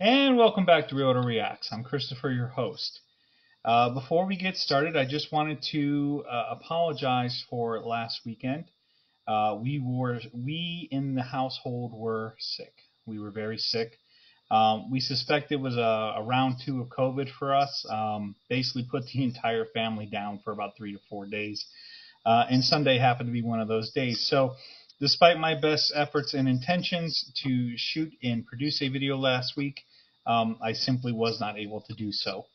And welcome back to Realtor Reacts. I'm Christopher, your host. Before we get started, I just wanted to apologize for last weekend. We in the household were sick. We were very sick. We suspect it was a round 2 of COVID for us. Basically put the entire family down for about 3 to 4 days. And Sunday happened to be one of those days. So despite my best efforts and intentions to shoot and produce a video last week, I simply was not able to do so.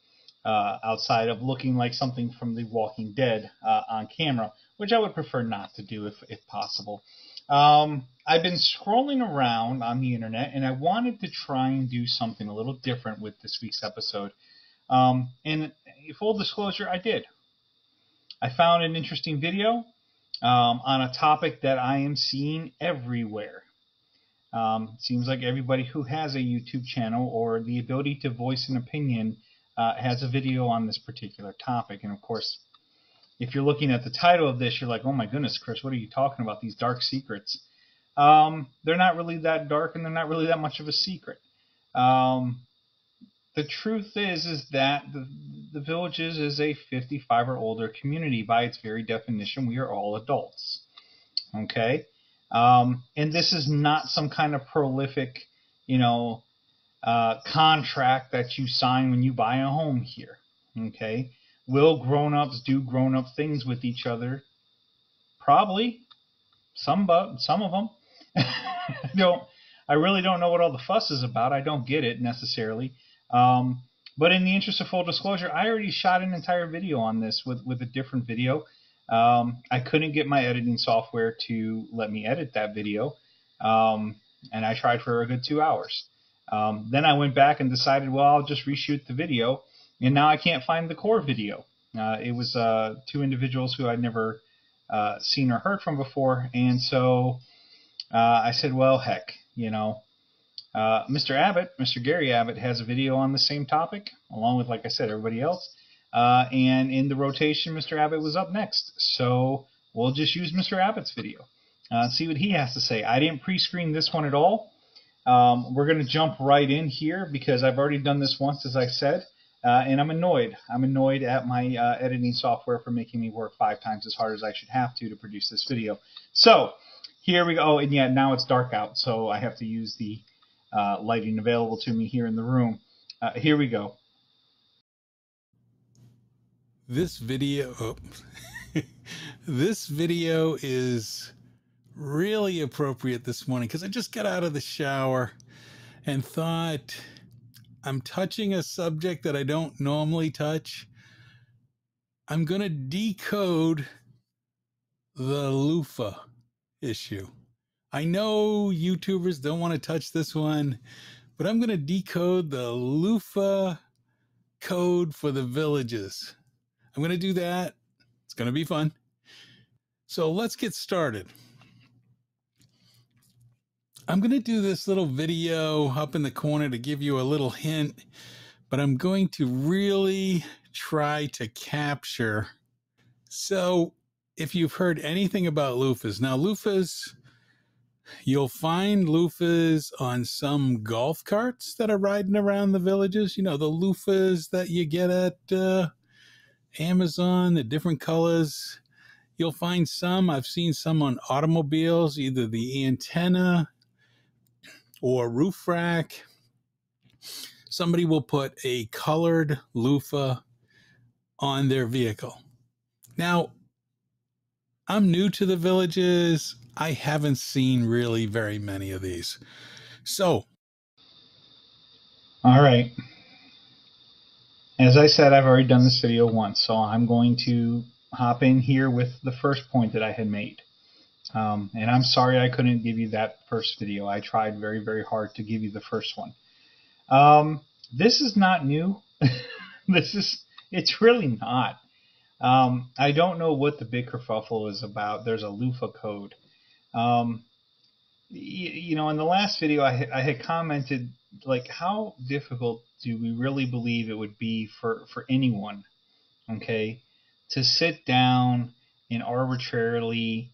Outside of looking like something from The Walking Dead on camera, which I would prefer not to do if possible. I've been scrolling around on the internet, and I wanted to try and do something a little different with this week's episode. And full disclosure, I did. I found an interesting video on a topic that I am seeing everywhere. Seems like everybody who has a YouTube channel or the ability to voice an opinion has a video on this particular topic. And of course, if you're looking at the title of this, you're like, oh my goodness, Chris, what are you talking about? These dark secrets. They're not really that dark, and they're not really that much of a secret. The truth is that the Villages is a 55 or older community. By its very definition, we are all adults. Okay? And this is not some kind of prolific, contract that you sign when you buy a home here. Okay? Will grown-ups do grown-up things with each other? Probably. Some of them. I really don't know what all the fuss is about. I don't get it necessarily. But in the interest of full disclosure, I already shot an entire video on this with a different video. I couldn't get my editing software to let me edit that video, and I tried for a good 2 hours. Then I went back and decided, well, I'll just reshoot the video, and now I can't find the core video. It was 2 individuals who I'd never seen or heard from before, and so I said, well, heck, Mr. Gary Abbott has a video on the same topic, along with, like I said, everybody else. And in the rotation, Mr. Abbott was up next. So we'll just use Mr. Abbott's video, see what he has to say. I didn't pre-screen this one at all. We're going to jump right in here because I've already done this once, as I said, and I'm annoyed. I'm annoyed at my editing software for making me work 5 times as hard as I should have to produce this video. So here we go. Oh, and yeah, now it's dark out, so I have to use the lighting available to me here in the room. Here we go. This video, this video is really appropriate this morning because I just got out of the shower and thought I'm touching a subject that I don't normally touch. I'm going to decode the loofah issue. I know YouTubers don't want to touch this one, but I'm going to decode the loofah code for the Villages. I'm going to do that. It's going to be fun. So let's get started. I'm going to do this little video up in the corner to give you a little hint, but I'm going to really try to capture. So if you've heard anything about loofahs, now loofahs, you'll find loofahs on some golf carts that are riding around the Villages. The loofahs that you get at Amazon, the different colors. You'll find some, I've seen some on automobiles, either the antenna or roof rack. Somebody will put a colored loofah on their vehicle. Now, I'm new to the Villages. I haven't seen really very many of these. So, all right. As I said, I've already done this video once, so I'm going to hop in here with the first point that I had made. And I'm sorry I couldn't give you that first video. I tried very, very hard to give you the first one. This is not new. It's really not. I don't know what the big kerfuffle is about. There's a loofah code. In the last video, I had commented, like, how difficult do we really believe it would be for anyone, okay, to sit down and arbitrarily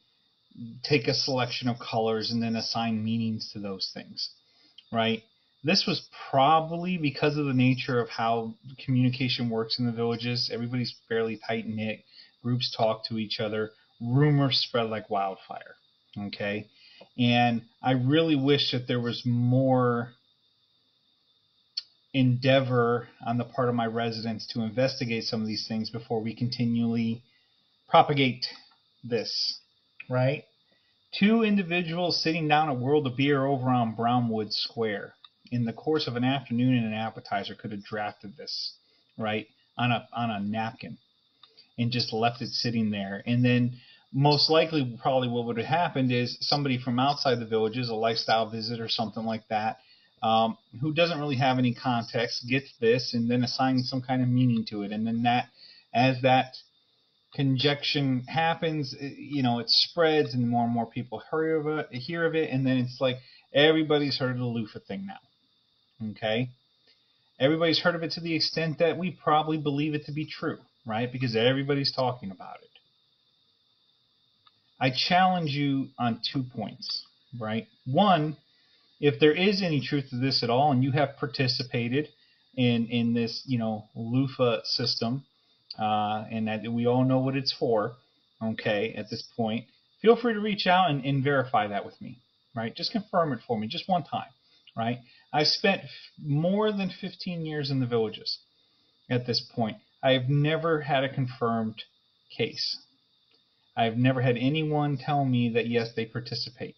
take a selection of colors and then assign meanings to those things, right? This was probably because of the nature of how communication works in the villages. Everybody's fairly tight knit. Groups talk to each other. Rumors spread like wildfire. Okay. And I really wish that there was more endeavor on the part of my residents to investigate some of these things before we continually propagate this, right? Two individuals sitting down a world of beer over on Brownwood Square in the course of an afternoon and an appetizer could have drafted this, right, on a napkin and just left it sitting there. And then most likely probably what would have happened is somebody from outside the villages, a lifestyle visit or something like that, who doesn't really have any context, gets this and then assigns some kind of meaning to it. And then that, as that conjunction happens, it spreads and more and more people hear of it, and then it's like everybody's heard of the loofah thing now. Okay? Everybody's heard of it to the extent that we probably believe it to be true, right? Because everybody's talking about it. I challenge you on 2 points, right? One, if there is any truth to this at all and you have participated in this, loofah system, and that we all know what it's for, okay, at this point, feel free to reach out and verify that with me, right? Just confirm it for me, just one time, right? I spent more than 15 years in the villages at this point. I have never had a confirmed case. I've never had anyone tell me that, yes, they participate,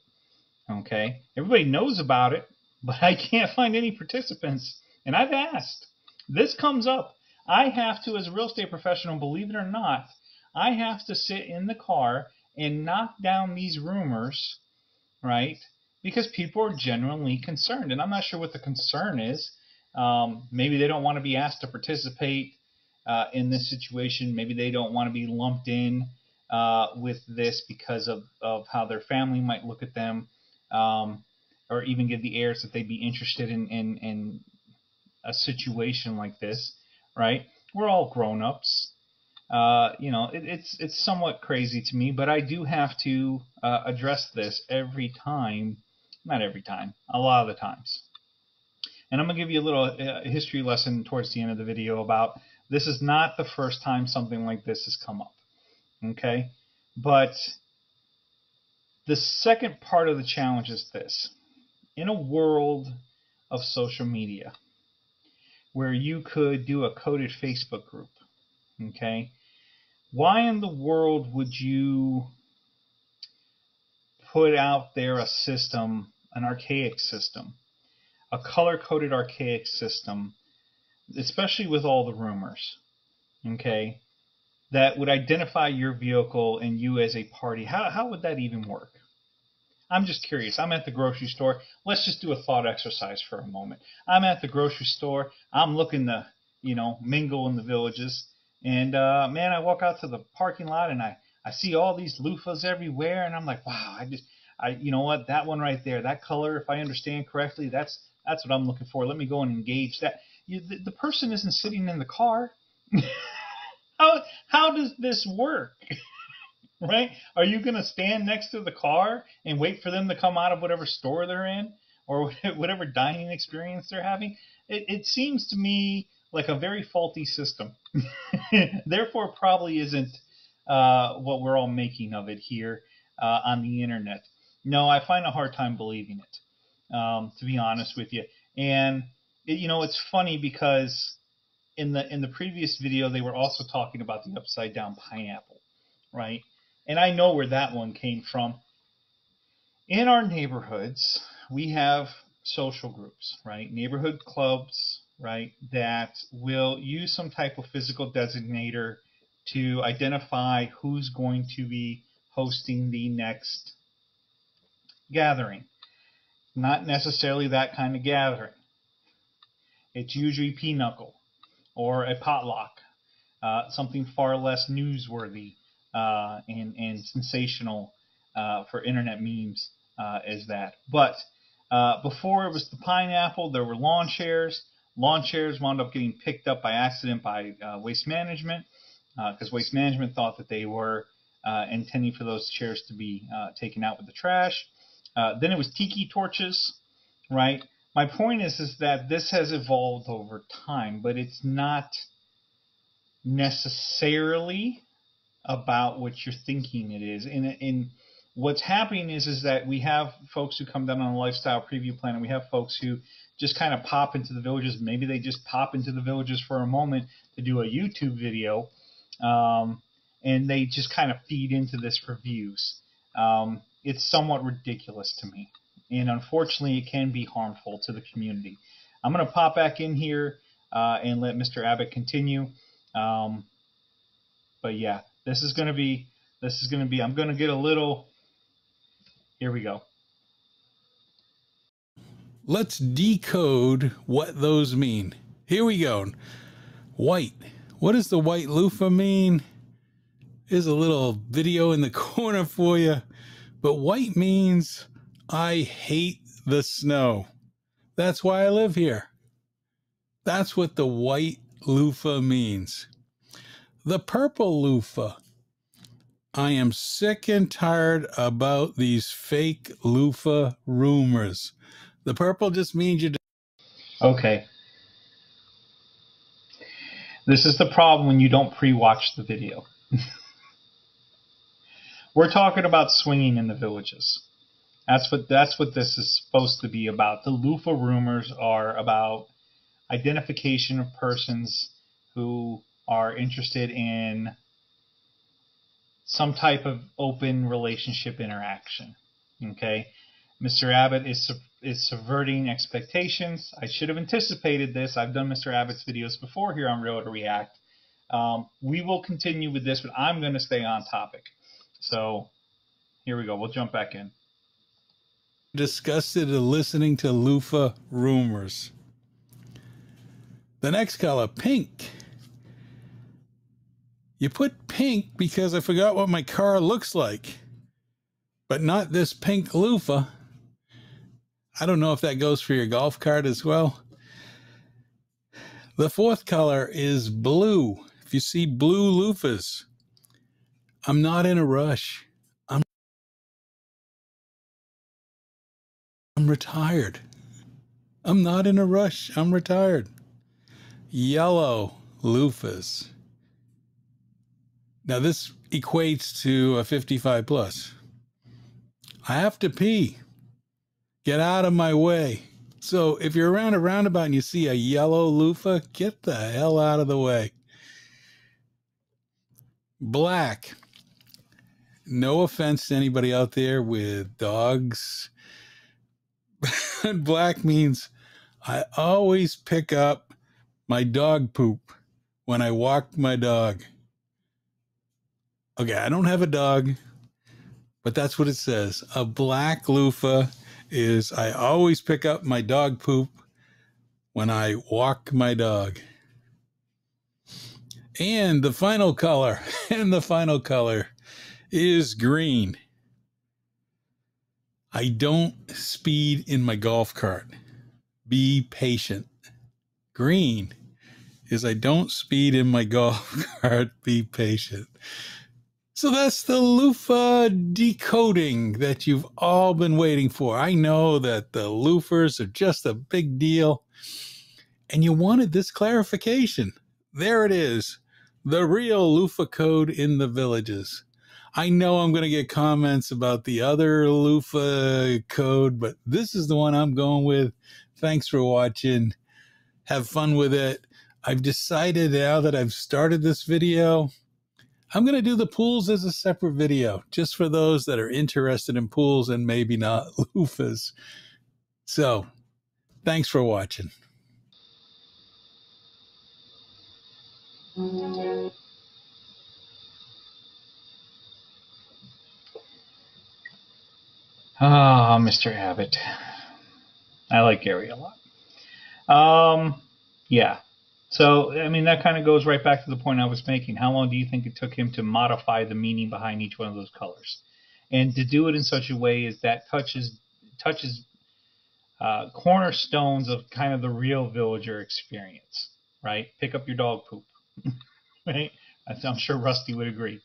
okay? Everybody knows about it, but I can't find any participants, and I've asked. This comes up. I have to, as a real estate professional, believe it or not, I have to sit in the car and knock down these rumors, right? Because people are genuinely concerned. And I'm not sure what the concern is. Maybe they don't want to be asked to participate in this situation. Maybe they don't want to be lumped in with this because of how their family might look at them, or even give the airs that they'd be interested in a situation like this. Right? We're all grown-ups. It's somewhat crazy to me, but I do have to address this every time. Not every time, a lot of the times. And I'm going to give you a little history lesson towards the end of the video about this is not the first time something like this has come up. Okay? But the second part of the challenge is this. In a world of social media, where you could do a coded Facebook group, okay? Why in the world would you put out there a system, an archaic system, a color-coded archaic system, especially with all the rumors, okay, that would identify your vehicle and you as a party? How would that even work? I'm just curious. I'm at the grocery store. Let's just do a thought exercise for a moment. I'm at the grocery store. I'm looking to, mingle in the villages. And, man, I walk out to the parking lot and I see all these loofahs everywhere. And I'm like, wow, you know what? That one right there, that color, if I understand correctly, that's what I'm looking for. Let me go and engage that. The person isn't sitting in the car. How does this work? Right? Are you going to stand next to the car and wait for them to come out of whatever store they're in or whatever dining experience they're having? It seems to me like a very faulty system. Therefore, probably isn't what we're all making of it here on the internet. No, I find a hard time believing it, to be honest with you. And it's funny because in the previous video they were also talking about the upside down pineapple, right? And I know where that one came from. In our neighborhoods, we have social groups, right? Neighborhood clubs, right? That will use some type of physical designator to identify who's going to be hosting the next gathering. Not necessarily that kind of gathering. It's usually pinochle or a potluck, something far less newsworthy and sensational for internet memes as that. But before it was the pineapple, there were lawn chairs. Lawn chairs wound up getting picked up by accident by Waste Management because Waste Management thought that they were intending for those chairs to be taken out with the trash. Then it was tiki torches, right? My point is that this has evolved over time, but it's not necessarily about what you're thinking it is. In what's happening is that we have folks who come down on a lifestyle preview plan, and we have folks who just kind of pop into the villages. Maybe they just pop into the villages for a moment to do a YouTube video, and they just kind of feed into this for views. It's somewhat ridiculous to me, and unfortunately, it can be harmful to the community. I'm going to pop back in here and let Mr. Abbott continue. But yeah, this is going to be, I'm going to get a little, here we go. Let's decode what those mean. Here we go. White. What does the white loofah mean? Here's a little video in the corner for you. But white means I hate the snow. That's why I live here. That's what the white loofah means. The purple loofah. I am sick and tired about these fake loofah rumors. The purple just means you. Okay. This is the problem when you don't pre-watch the video. We're talking about swinging in the villages. That's what this is supposed to be about. The loofah rumors are about identification of persons who are interested in some type of open relationship interaction. Okay, Mr. Abbott is subverting expectations. I should have anticipated this. I've done Mr. Abbott's videos before here on Realtor React. We will continue with this, but I'm going to stay on topic. So here we go. We'll jump back in. Disgusted at listening to loofah rumors. The next color, pink. You put pink because I forgot what my car looks like, but not this pink loofah. I don't know if that goes for your golf cart as well. The fourth color is blue. If you see blue loofahs, I'm not in a rush. I'm retired. I'm not in a rush. I'm retired. Yellow loofahs. Now this equates to a 55 plus. I have to pee. Get out of my way. So if you're around a roundabout and you see a yellow loofah, get the hell out of the way. Black. No offense to anybody out there with dogs. Black means I always pick up my dog poop when I walk my dog. Okay, I don't have a dog, but that's what it says. A black loofah is I always pick up my dog poop when I walk my dog. And the final color, is green. I don't speed in my golf cart. Be patient. Green is I don't speed in my golf cart. Be patient. So that's the loofah decoding that you've all been waiting for. I know that the loofers are just a big deal, and you wanted this clarification. There it is, the real loofah code in the villages. I know I'm going to get comments about the other loofah code, but this is the one I'm going with. Thanks for watching. Have fun with it. I've decided now that I've started this video, I'm going to do the pools as a separate video, just for those that are interested in pools and maybe not loofahs. So, thanks for watching. Ah, Mr. Abbott. I like Gary a lot. Yeah. So, I mean, that kind of goes right back to the point I was making. How long do you think it took him to modify the meaning behind each one of those colors? And to do it in such a way as that touches cornerstones of kind of the real villager experience, right? Pick up your dog poop, right? I'm sure Rusty would agree.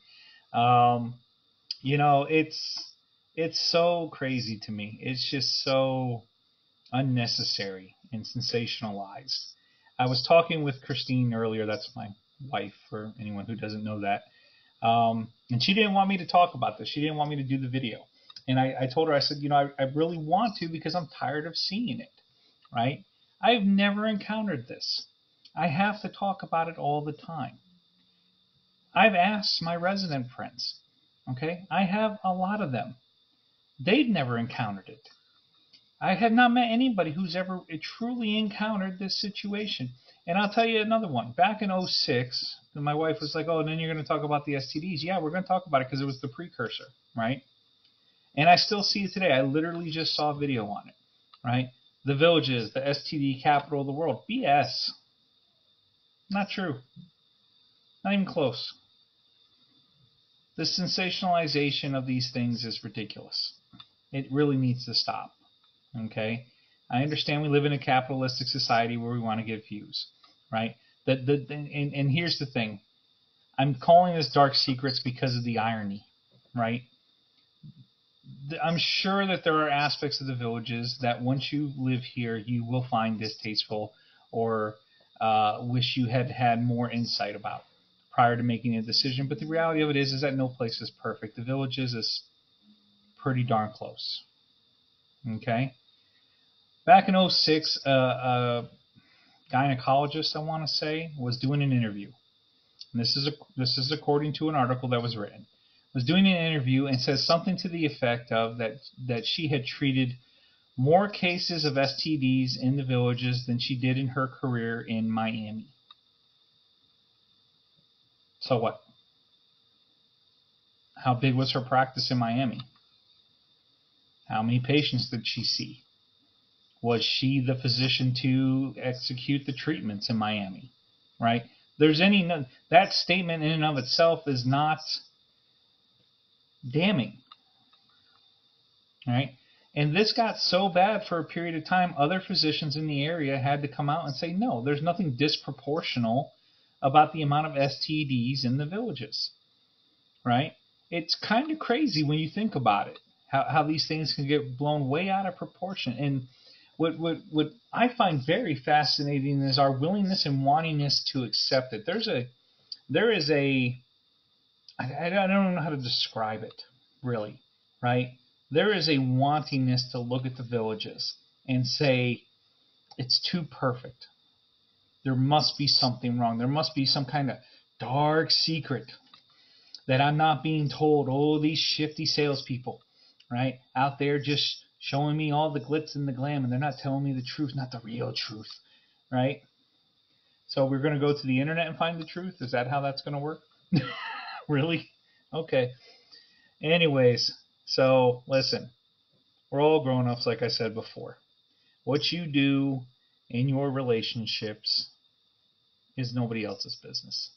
You know, it's so crazy to me. It's just so unnecessary and sensationalized. I was talking with Christine earlier. That's my wife, for anyone who doesn't know that. And she didn't want me to talk about this. She didn't want me to do the video. And I told her, I said, I really want to because I'm tired of seeing it, right? I've never encountered this. I have to talk about it all the time. I've asked my resident friends, okay? I have a lot of them. They've never encountered it. I have not met anybody who's ever truly encountered this situation. And I'll tell you another one. Back in '06, my wife was like, oh, and then you're going to talk about the STDs. Yeah, we're going to talk about it because it was the precursor, right? And I still see it today. I literally just saw a video on it, right? The Villages, the STD capital of the world. BS. Not true. Not even close. The sensationalization of these things is ridiculous. It really needs to stop. Okay? I understand we live in a capitalistic society where we want to get views, right? And here's the thing. I'm calling this dark secrets because of the irony, right? I'm sure that there are aspects of the Villages that once you live here, you will find distasteful or wish you had had more insight about prior to making a decision. But the reality of it is that no place is perfect. The Villages is pretty darn close. Okay? Back in '06, a gynecologist, I want to say, was doing an interview. And this is according to an article that was written. Was doing an interview and says something to the effect of that she had treated more cases of STDs in the Villages than she did in her career in Miami. So what? How big was her practice in Miami? How many patients did she see? Was she the physician to execute the treatments in Miami? Right? That statement in and of itself is not damning. Right? And this got so bad for a period of time, other physicians in the area had to come out and say, no, there's nothing disproportional about the amount of STDs in the Villages. Right? It's kind of crazy when you think about it, how these things can get blown way out of proportion. And what I find very fascinating is our willingness and wantingness to accept it. I don't know how to describe it, really, right? There is a wantingness to look at the Villages and say, it's too perfect. There must be something wrong. There must be some kind of dark secret that I'm not being told. Oh, these shifty salespeople, right, out there just showing me all the glitz and the glam, and they're not telling me the truth, not the real truth, right? So we're going to go to the internet and find the truth? Is that how that's going to work? Really? Okay. Anyways, so listen, we're all grown-ups, like I said before. What you do in your relationships is nobody else's business.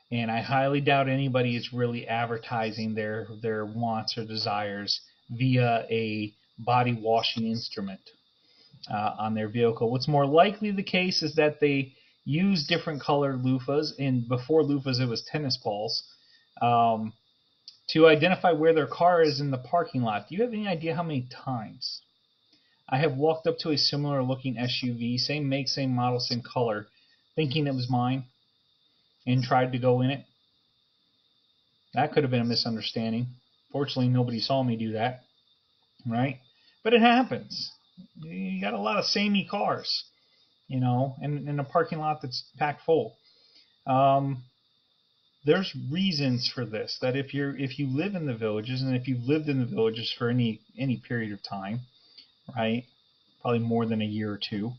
And I highly doubt anybody is really advertising their wants or desires via a body washing instrument on their vehicle. What's more likely the case is that they use different colored loofahs, and before loofahs it was tennis balls, to identify where their car is in the parking lot. Do you have any idea how many times I have walked up to a similar looking SUV, same make, same model, same color, thinking it was mine, and tried to go in it? That could have been a misunderstanding. Fortunately, nobody saw me do that, right? But it happens. You got a lot of samey cars, in a parking lot that's packed full. There's reasons for this. That if you live in the Villages, and if you've lived in the Villages for any period of time, right, probably more than a year or two,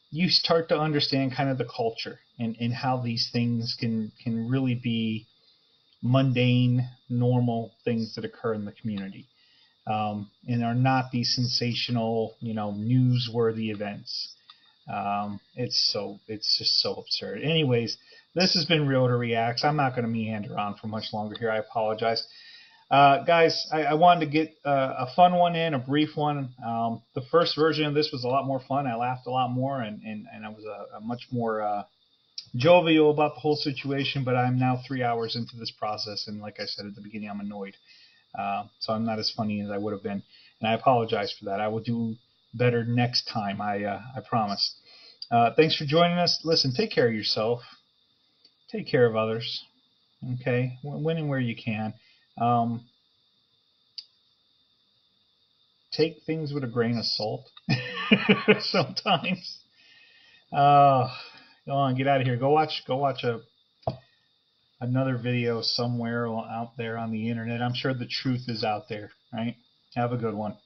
you start to understand kind of the culture and how these things can really be mundane, normal things that occur in the community, and are not these sensational, newsworthy events. It's just so absurd. Anyways, this has been Realtor Reacts. I'm not going to meander on for much longer here. I apologize. Guys, I wanted to get a fun one in, a brief one. The first version of this was a lot more fun. I laughed a lot more, and I was a much more jovial about the whole situation, but I'm now 3 hours into this process, and like I said at the beginning, I'm annoyed. So I'm not as funny as I would have been, and I apologize for that. I will do better next time. I promise. Thanks for joining us. Listen, take care of yourself. Take care of others. Okay, when and where you can. Um, take things with a grain of salt. Sometimes. Go on, get out of here. Go watch another video somewhere out there on the internet. I'm sure the truth is out there, right? Have a good one.